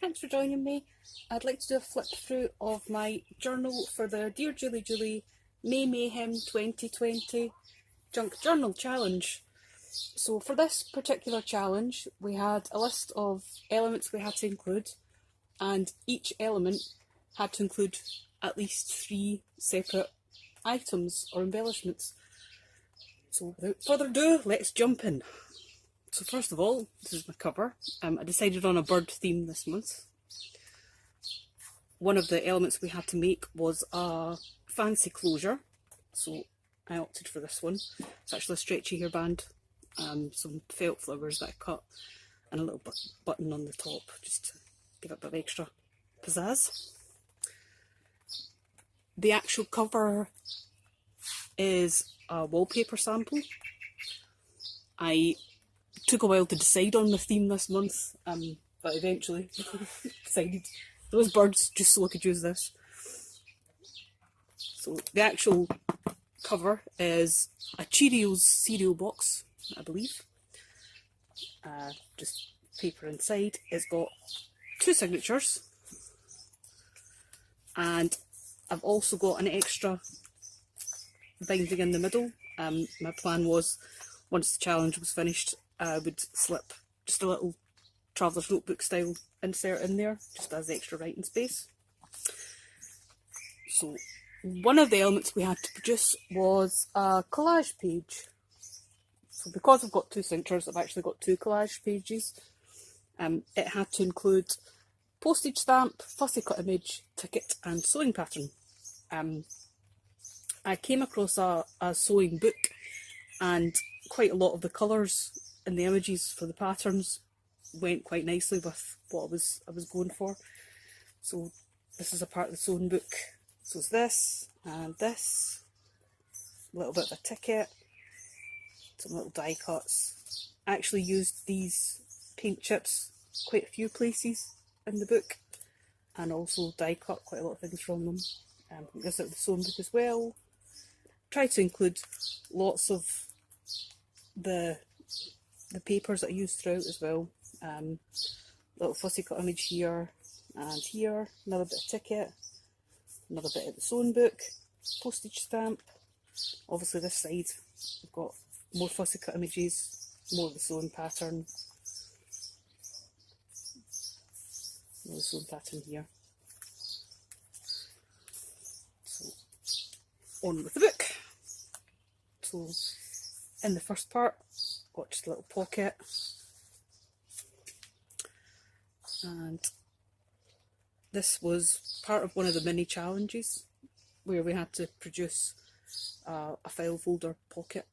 thanks for joining me. I'd like to do a flip through of my journal for the Dear Julie May Mayhem 2020 Junk Journal Challenge. So for this particular challenge, we had a list of elements we had to include, and each element had to include at least 3 separate items or embellishments. So without further ado, let's jump in. So first of all, this is my cover. I decided on a bird theme this month. One of the elements we had to make was a fancy closure, so I opted for this one. It's actually a stretchy hairband, some felt flowers that I cut, and a little button on the top just to give it a bit of extra pizzazz. The actual cover is a wallpaper sample. I took a while to decide on the theme this month, but eventually decided those birds just so I could use this. So the actual cover is a Cheerios cereal box, I believe. Just paper inside. It's got 2 signatures, and I've also got an extra binding in the middle. My plan was, once the challenge was finished, I would slip just a little traveller's notebook style insert in there, just as extra writing space. So one of the elements we had to produce was a collage page. So because I've got 2 signatures, I've actually got 2 collage pages. It had to include postage stamp, fussy cut image, ticket and sewing pattern. I came across a sewing book, and quite a lot of the colours and the images for the patterns went quite nicely with what I was going for. So this is a part of the sewing book. So it's this and this, a little bit of a ticket, some little die cuts. I actually used these paint chips quite a few places in the book, and also die cut quite a lot of things from them. This is the sewing book as well. Tried to include lots of the papers that I used throughout as well. Little fussy cut image here and here, another bit of ticket, another bit of the sewing book, postage stamp. Obviously this side we've got more fussy cut images, more of the sewing pattern, more of the sewing pattern here. So on with the book. So in the first part, got just a little pocket, and this was part of one of the mini challenges where we had to produce a file folder pocket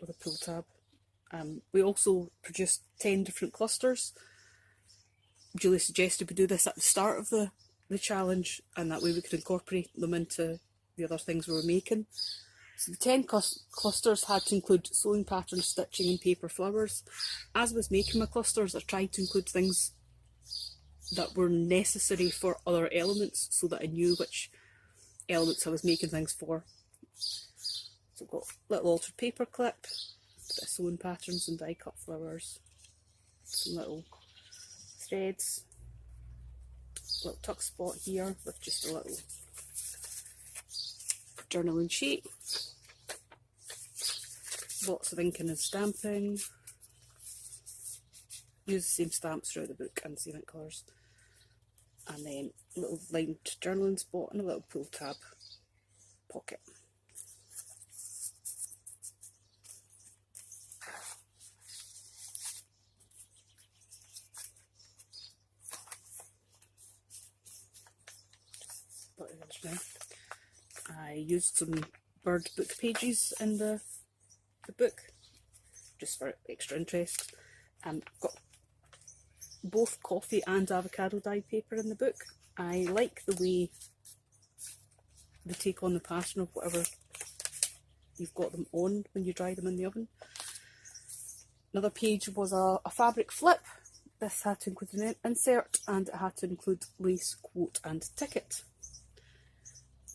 with a pull tab. We also produced 10 different clusters. Julie suggested we do this at the start of the challenge, and that way we could incorporate them into the other things we were making. So the 10 clusters had to include sewing patterns, stitching and paper flowers. As I was making my clusters, I tried to include things that were necessary for other elements so that I knew which elements I was making things for. So I've got a little altered paper clip, a bit of sewing patterns and die cut flowers, some little threads, a little tuck spot here with just a little journaling sheet, lots of inking and stamping. Use the same stamps throughout the book and the same ink colours, and then a little lined journaling spot and a little pull tab pocket. I used some bird book pages in the book just for extra interest. Got both coffee and avocado dyed paper in the book. I like the way they take on the pattern of whatever you've got them on when you dry them in the oven. Another page was a fabric flip. This had to include an insert, and it had to include lace, quote and ticket.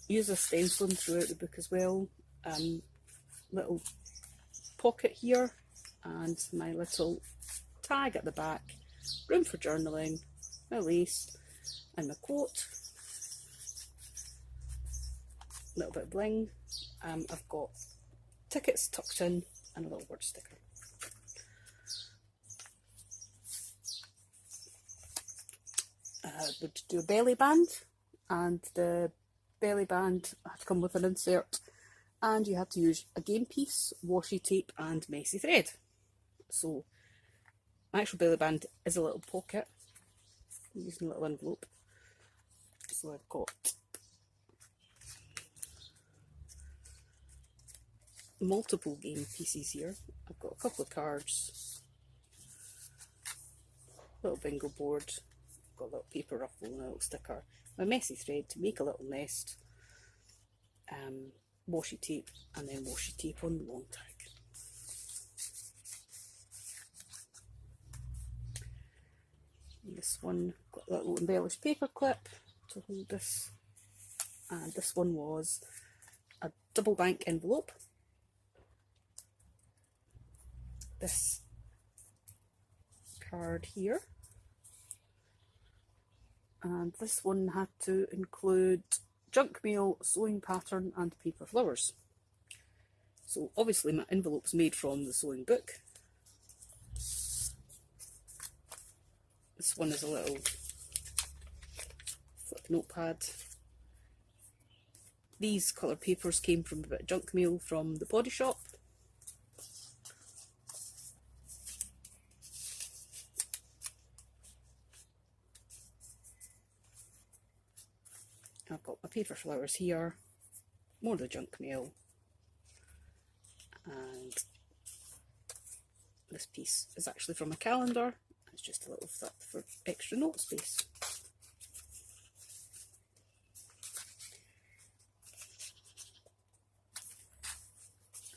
Use a stenciling throughout the book as well. Little pocket here and my little tag at the back, room for journaling, my lace and my quote. A little bit of bling. I've got tickets tucked in and a little word sticker. Would do a belly band, and the belly band had to come with an insert, and you had to use a game piece, washi tape and messy thread. So my actual belly band is a little pocket. I'm using a little envelope. So I've got multiple game pieces here. I've got a couple of cards, a little bingo board, got a little paper ruffle and a little sticker, my messy thread to make a little nest, washi tape, and then washi tape on the long tag. And this one got a little embellished paper clip to hold this, and this one was a double bank envelope. This card here, and this one had to include junk mail, sewing pattern and paper flowers. So obviously my envelope's made from the sewing book. This one is a little flip notepad. These colour papers came from a bit of junk mail from the body shop. I've got my paper flowers here, more of the junk mail, and this piece is actually from a calendar. It's just a little flip for extra note space.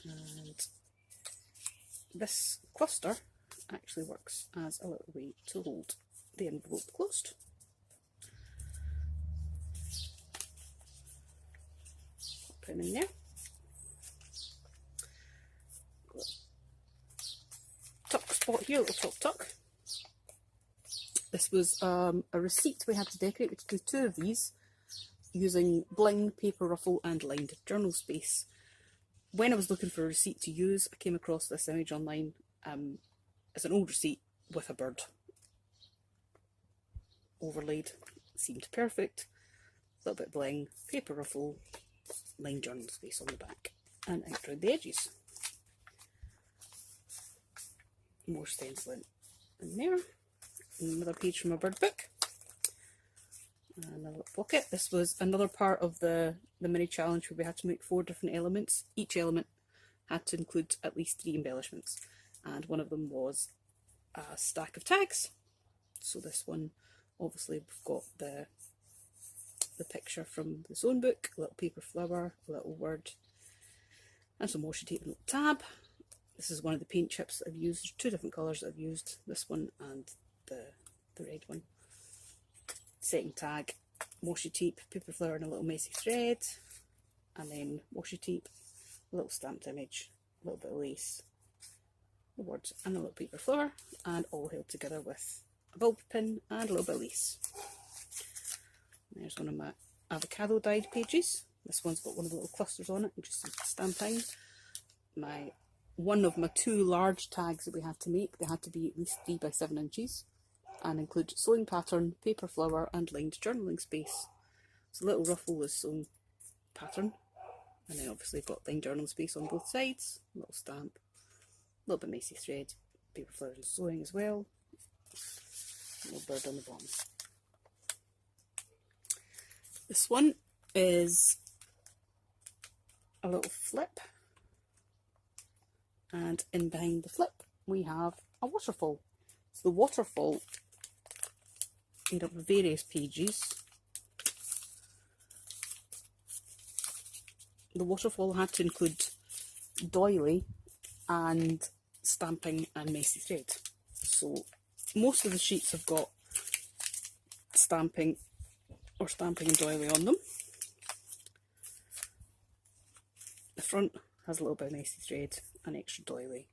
And this cluster actually works as a little way to hold the envelope closed. Put them in there. Tuck spot here, little top tuck. This was a receipt we had to decorate. We had to do two of these using bling, paper ruffle and lined journal space. When I was looking for a receipt to use, I came across this image online. It's an old receipt with a bird overlaid. It seemed perfect. A little bit bling, paper ruffle, lined journal space on the back and out around the edges. More stenciling in there. Another page from a bird book. Another pocket. This was another part of the mini challenge where we had to make 4 different elements. Each element had to include at least 3 embellishments, and one of them was a stack of tags. So this one, obviously we've got the picture from the zone book, a little paper flower, a little word, and some washi tape and tab. This is one of the paint chips that I've used. There's 2 different colours that I've used, this one and the red one. Second tag, washi tape, paper flower and a little messy thread, and then washi tape, a little stamped image, a little bit of lace, the words and a little paper flower, and all held together with a bulb pin and a little bit of lace. There's one of my avocado dyed pages. This one's got one of the little clusters on it, and just some stamping. One of my 2 large tags that we had to make, they had to be at least 3 by 7 inches and include sewing pattern, paper flower and lined journaling space. So little ruffle was sewn pattern, and then obviously I've got lined journaling space on both sides, a little stamp, a little bit messy thread, paper flower and sewing as well, a little bird on the bottom. This one is a little flip, and in behind the flip we have a waterfall. So the waterfall made up of various pages. The waterfall had to include doily and stamping and messy thread. So most of the sheets have got stamping and doily on them. The front has a little bit of messy thread and extra doily,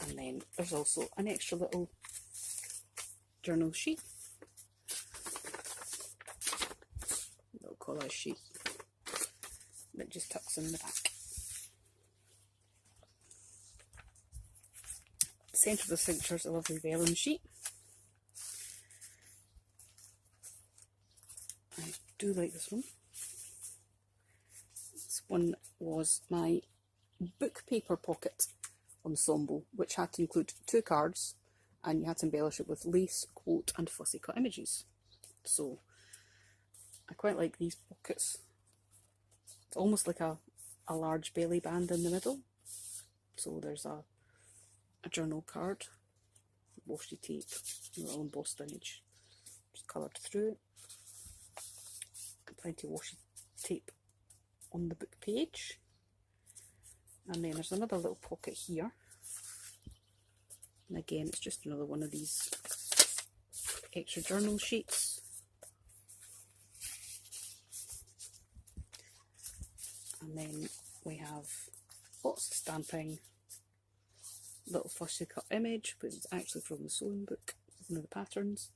and then there's also an extra little journal sheet, little collage sheet that just tucks in the back. Centre of the signature is a lovely vellum sheet. I do like this one. This one was my book paper pocket ensemble, which had to include 2 cards, and you had to embellish it with lace, quote and fussy cut images. So I quite like these pockets. It's almost like a large belly band in the middle. So there's a journal card, washi tape, a little embossed image, just coloured through. Plenty of washi tape on the book page. And then there's another little pocket here. And again, it's just another one of these extra journal sheets. And then we have lots of stamping, little fussy cut image, but it's actually from the sewing book, one of the patterns.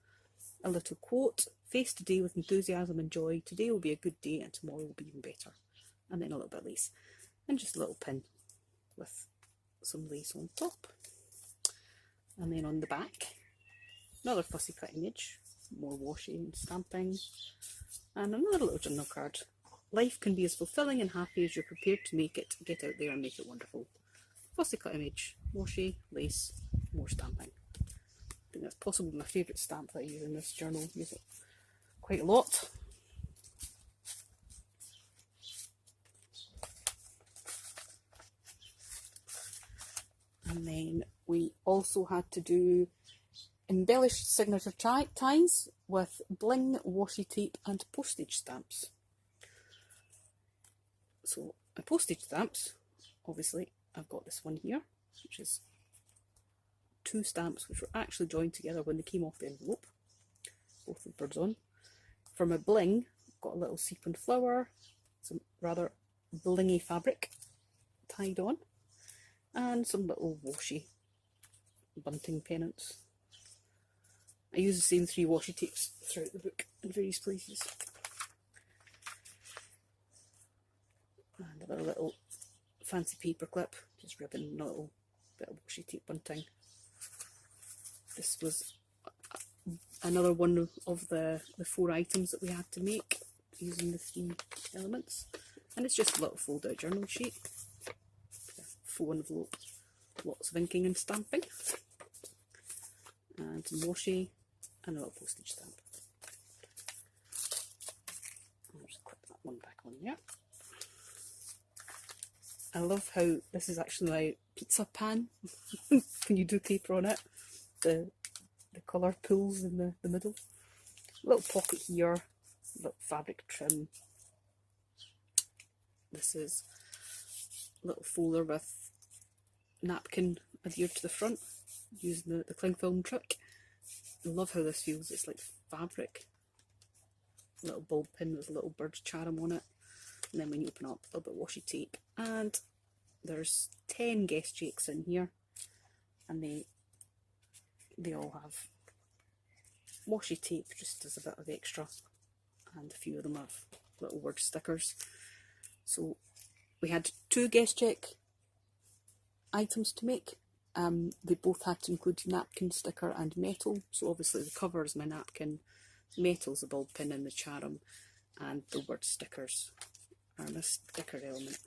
A little quote, face today with enthusiasm and joy. Today will be a good day and tomorrow will be even better. And then a little bit of lace. And just a little pin with some lace on top. And then on the back, another fussy cut image, more washi and stamping, and another little journal card. Life can be as fulfilling and happy as you're prepared to make it. Get out there and make it wonderful. Fussy cut image, washi, lace, more stamping. I think that's possibly my favourite stamp that I use in this journal. I use it quite a lot. And then we also had to do embellished signature ties with bling, washi tape and postage stamps. So my postage stamps, obviously I've got this one here, which is 2 stamps which were actually joined together when they came off the envelope, both with birds on. For my bling, I've got a little sequin flower, some rather blingy fabric tied on, and some little washi bunting pennants. I use the same 3 washi tapes throughout the book in various places. And a little fancy paper clip, just ribbon and a little bit of washi tape bunting. This was another one of the 4 items that we had to make using the 3 elements. And it's just a little fold out journal sheet. Full envelope, lots of inking and stamping. And some washi and a little postage stamp. I'll just clip that one back on there. I love how this is actually my pizza pan. When you do paper on it, the colour pools in the middle. Little pocket here, little fabric trim. This is a little folder with napkin adhered to the front using the cling film trick. I love how this feels. It's like fabric. A little bulb pin with a little bird's charm on it. And then when you open up, a little bit of washi tape. And there's 10 guest jakes in here. And they all have washi tape just as a bit of extra. And a few of them have little word stickers. So we had 2 guest jack items to make. They both had to include napkin, sticker and metal. So obviously the cover is my napkin, metal's the bulb pin and the charm, and the word stickers are my sticker element.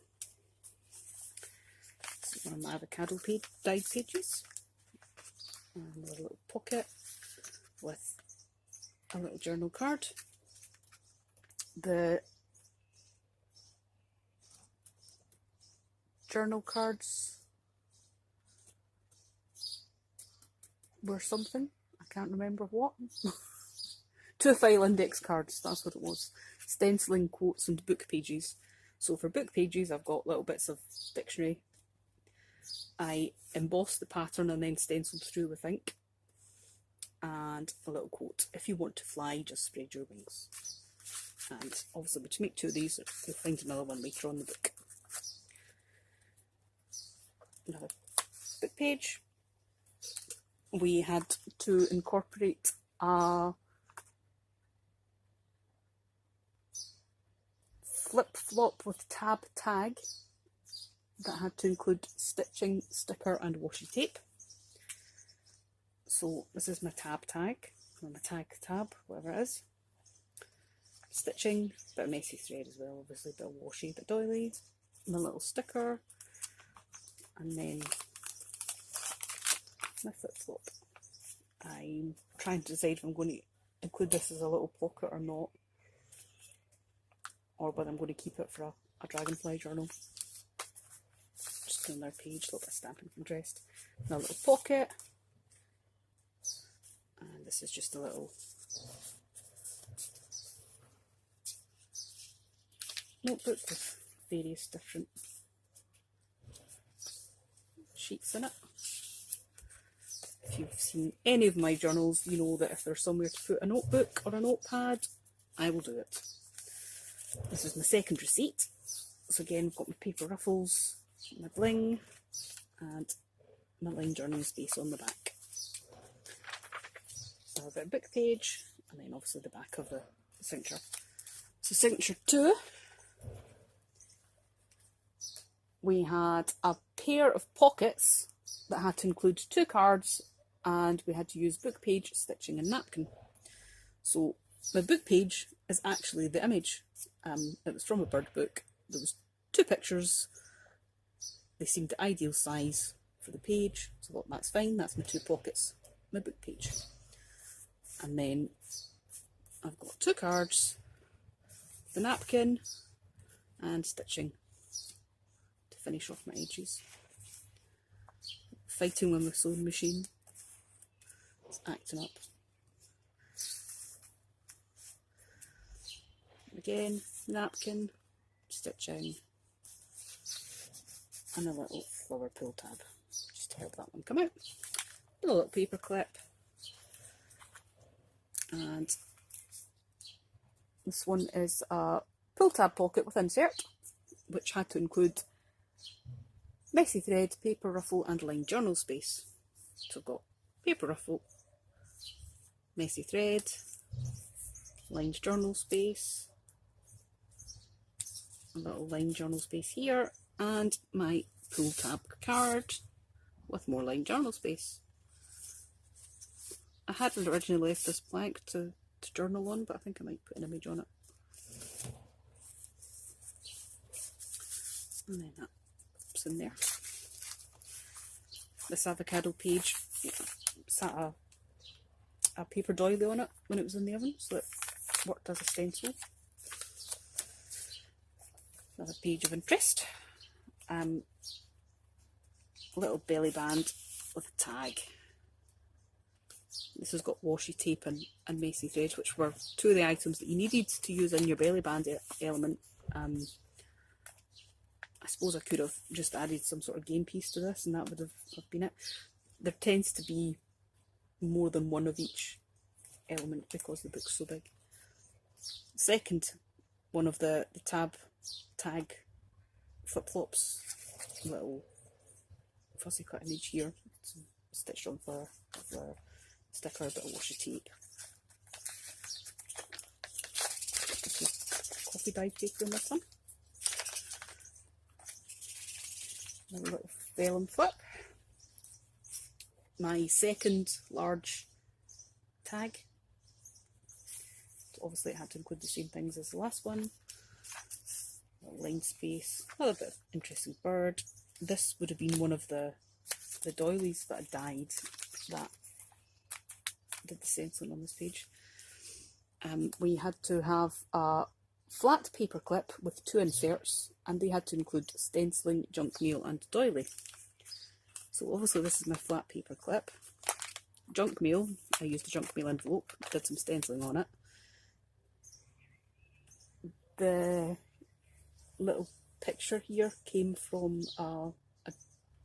This is one of my avocado dyed pages. And a little pocket with a little journal card. The journal cards were something, I can't remember what. 2 file index cards, that's what it was. Stenciling quotes and book pages. So for book pages I've got little bits of dictionary. I embossed the pattern and then stenciled through with ink. And a little quote, if you want to fly, just spread your wings. And obviously to make 2 of these, you'll find another one later on in the book. Another book page. We had to incorporate a flip-flop with tab tag that had to include stitching, sticker and washi tape. So this is my tab tag, or my tag tab, whatever it is. Stitching, bit of messy thread as well, obviously, bit of washi, bit of doily, my little sticker, and then my flip-flop. I'm trying to decide if I'm going to include this as a little pocket or not, or whether I'm going to keep it for a dragonfly journal. Just another page, a little bit of stamping from Dressed. Another little pocket, and this is just a little notebook with various different sheets in it. If you've seen any of my journals, you know that if there's somewhere to put a notebook or a notepad, I will do it. This is my second receipt. So again, I've got my paper ruffles, my bling, and my line journal space on the back. So I've got a book page, and then obviously the back of the signature. So signature 2, we had a pair of pockets that had to include 2 cards, and we had to use book page, stitching and napkin. So my book page is actually the image. It was from a bird book. There was 2 pictures. They seemed the ideal size for the page, so I thought that's fine, that's my 2 pockets, my book page. And then I've got 2 cards, the napkin and stitching to finish off my edges. Fighting with my sewing machine. It's acting up. Again, napkin, stitching, and a little flower pull tab, just to help that one come out. A little paper clip, and this one is a pull tab pocket with insert, which had to include messy thread, paper ruffle and lined journal space. So I've got paper ruffle, messy thread, lined journal space, a little lined journal space here, and my pull tab card with more lined journal space. I hadn't originally left this blank to journal on, but I think I might put an image on it. And then that pops in there. This avocado page sat a paper doily on it when it was in the oven, so it worked as a stencil. Another page of interest. Little belly band with a tag. This has got washi tape and messy thread, which were 2 of the items that you needed to use in your belly band element. I suppose I could have just added some sort of game piece to this and that would have been it. There tends to be more than one of each element because the book's so big. Second one of the tag flip-flops, little fussy cut image here, some stitched on for sticker, a bit of washi tape. Coffee dyed paper in this one. Another little vellum flip. My second large tag. So obviously it had to include the same things as the last one. Line space, another bit of interesting bird. This would have been one of the doilies that I dyed that did the stenciling on this page. We had to have a flat paper clip with 2 inserts, and they had to include stenciling, junk mail and doily. So obviously this is my flat paper clip. Junk mail, I used a junk mail envelope, did some stenciling on it. The little picture here came from a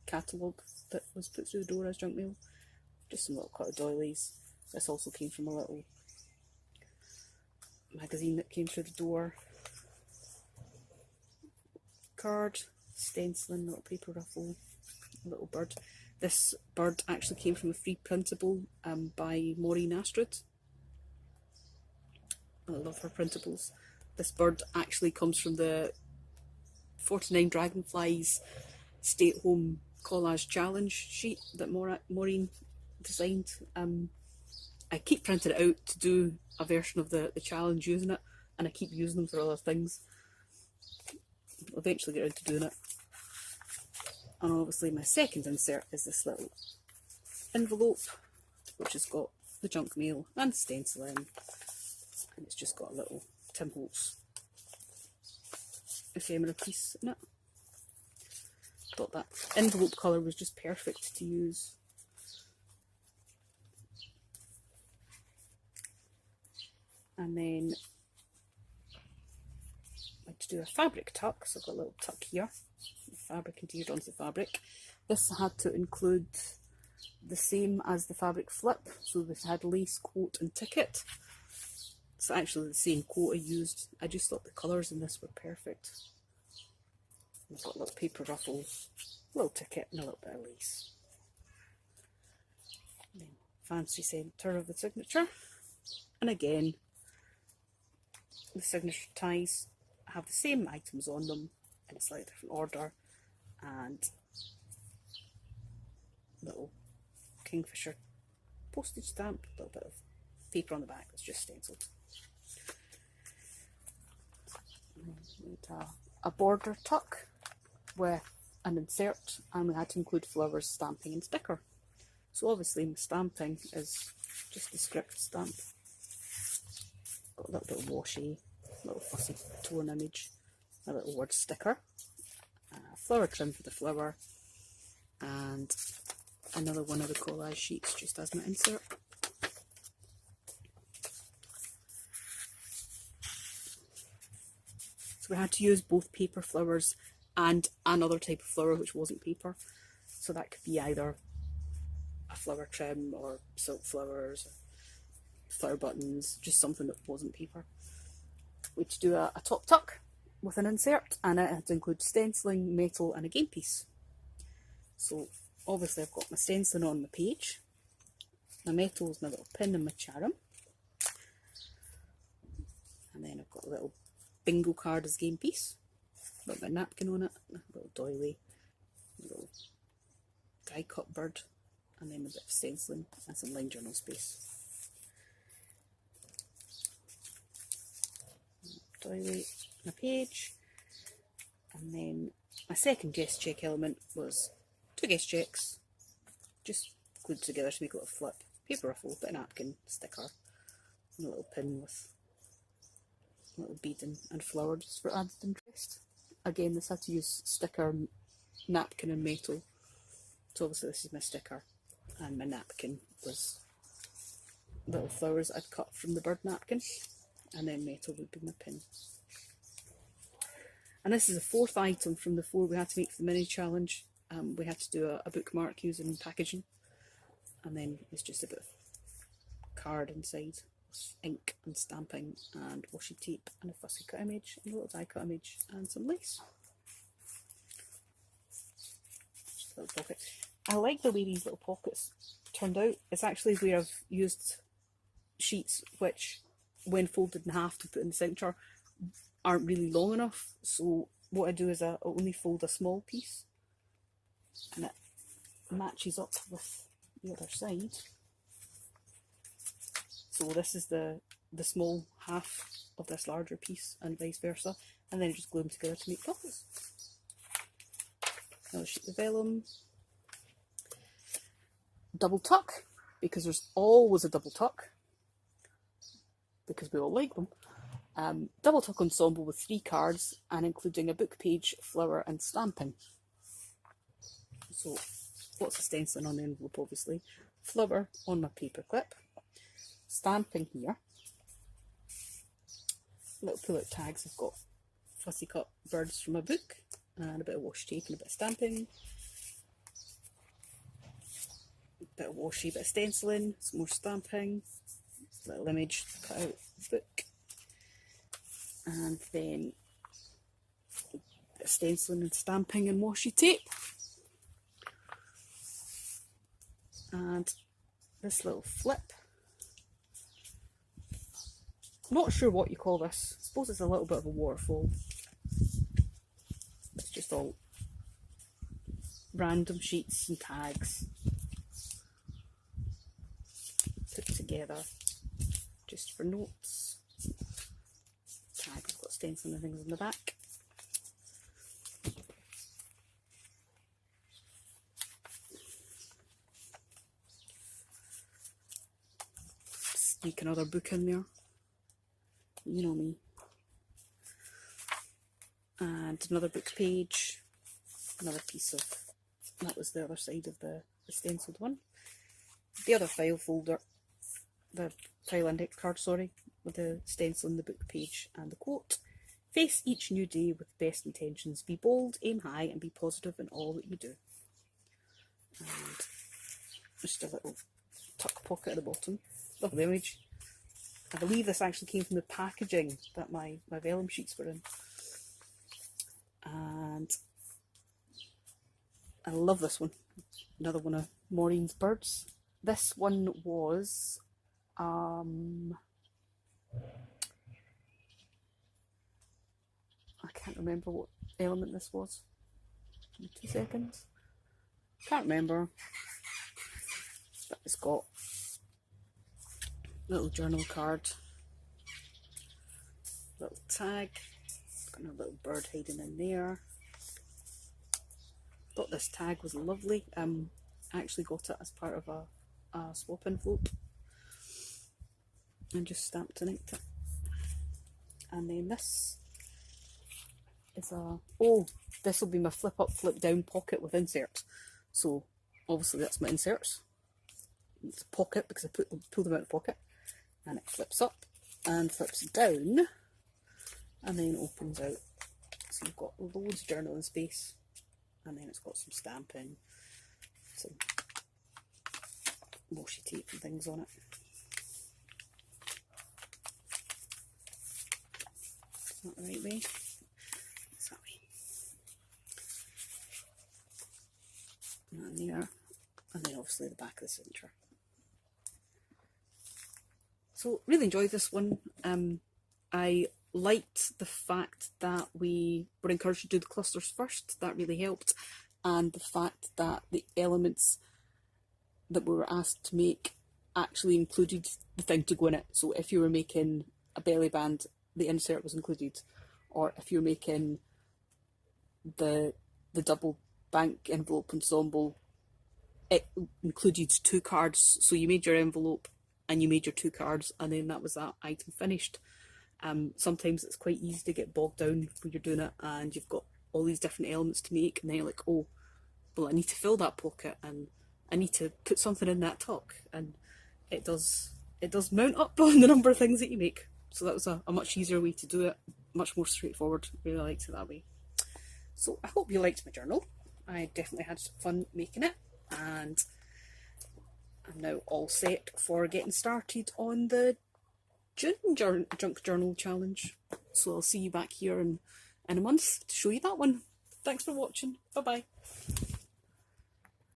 catalogue that was put through the door as junk mail. Just some little cut of doilies. This also came from a little magazine that came through the door. Card, stenciling, little paper ruffle, little bird. This bird actually came from a free printable by Maureen Astrid I love her printables. This bird actually comes from the 49 Dragonflies Stay at Home Collage Challenge sheet that Maureen designed. I keep printing it out to do a version of the challenge using it, and I keep using them for other things. I'll eventually get around to doing it. And obviously my second insert is this little envelope, which has got the junk mail and stencil in, and it's just got a little Tim Holtz ephemera piece in it. Thought that envelope colour was just perfect to use. And then I like to do a fabric tuck, so I've got a little tuck here, fabric adhered onto the fabric. This had to include the same as the fabric flip, so this had lace, quote and ticket. It's actually the same quote I used. I just thought the colours in this were perfect. I've got little paper ruffles, a little ticket and a little bit of lace. And then fancy centre of the signature. And again, the signature ties have the same items on them in a slightly different order, and little kingfisher postage stamp, a little bit of paper on the back that's just stencilled. A border tuck with an insert, and we had to include flowers, stamping and sticker. So obviously my stamping is just the script stamp. Got a little bit of washi, a little fussy torn image, a little word sticker, a flower trim for the flower, and another one of the collage sheets just as my insert. So we had to use both paper flowers and another type of flower which wasn't paper. So that could be either a flower trim or silk flowers, flower buttons, just something that wasn't paper. We had to do a top tuck with an insert, and it had to include stenciling, metal and a game piece. So obviously I've got my stenciling on the page, my metal is my little pin and my charum, and then I've got a little bingo card as game piece, got my napkin on it, a little doily, a little die cut bird, and then a bit of stenciling and some line journal space. Doily and a page, and then my second guest check element was two guest checks, just glued together to make a little flip, paper ruffle, bit of napkin, sticker, and a little pin with a little bead and flower just for added interest. Again, this had to use sticker, napkin and metal. So obviously this is my sticker, and my napkin was little flowers I'd cut from the bird napkin, and then metal would be my pin. And this is the fourth item from the four we had to make for the mini challenge. We had to do a bookmark using packaging, and then it's just a bit of card inside, ink and stamping and washi tape and a fussy cut image and a little die cut image and some lace. Just a little pocket. I like the way these little pockets turned out. It's actually where I've used sheets which, when folded in half to put in the centre, aren't really long enough. So what I do is I only fold a small piece, and it matches up with the other side. So this is the small half of this larger piece and vice versa, and then I just glue them together to make pockets. Another sheet of vellum. Double tuck, because there's always a double tuck, because we all like them. Double tuck ensemble with 3 cards and including a book page, flower and stamping. So lots of stenciling on the envelope obviously, flower on my paper clip, stamping here, little pull out tags. I've got fussy cut birds from a book and a bit of washi tape and a bit of stamping, a bit of washi, a bit of stenciling, some more stamping, little image cut out book, and then a bit of stenciling and stamping and washi tape. And this little flip Not sure what you call this. I suppose it's a little bit of a waterfall. It's just all random sheets and tags put together just for notes. Tags, I've got stenciling and things in the back. Sneak another book in there. You know me. And another book page. Another piece of, that was the other side of the stenciled one. The other file folder, the file index card, sorry, with the stencil in the book page and the quote. Face each new day with best intentions. Be bold, aim high, and be positive in all that you do. And just a little tuck pocket at the bottom. Lovely image. I believe this actually came from the packaging that my vellum sheets were in. And I love this one. Another one of Maureen's birds. This one was I can't remember what element this was. Give me 2 seconds. Can't remember. But it's got a little journal card, little tag, got a little bird hiding in there. Thought this tag was lovely. I actually got it as part of a swap envelope and just stamped and inked it. And then this is this will be my flip up, flip down pocket with inserts. So obviously that's my inserts. It's a pocket because I pull them out of the pocket, and it flips up and flips down and then opens out. So you've got loads of journaling space, and then it's got some stamping, some washi tape and things on it. Is that the right way? It's that way. And there, and then obviously the back of the signature. So really enjoyed this one. I liked the fact that we were encouraged to do the clusters first. That really helped. And the fact that the elements that we were asked to make actually included the thing to go in it. So if you were making a belly band, the insert was included. Or if you're making the double bank envelope ensemble, it included 2 cards. So you made your envelope and you made your 2 cards, and then that was that item finished. Sometimes it's quite easy to get bogged down when you're doing it and you've got all these different elements to make, and then you're like, oh, well, I need to fill that pocket and I need to put something in that tuck, and it does mount up on the number of things that you make. So that was a much easier way to do it, much more straightforward. Really liked it that way. So I hope you liked my journal. I definitely had fun making it, and I'm now all set for getting started on the June Junk Journal Challenge. So I'll see you back here in a month to show you that one. Thanks for watching. Bye bye.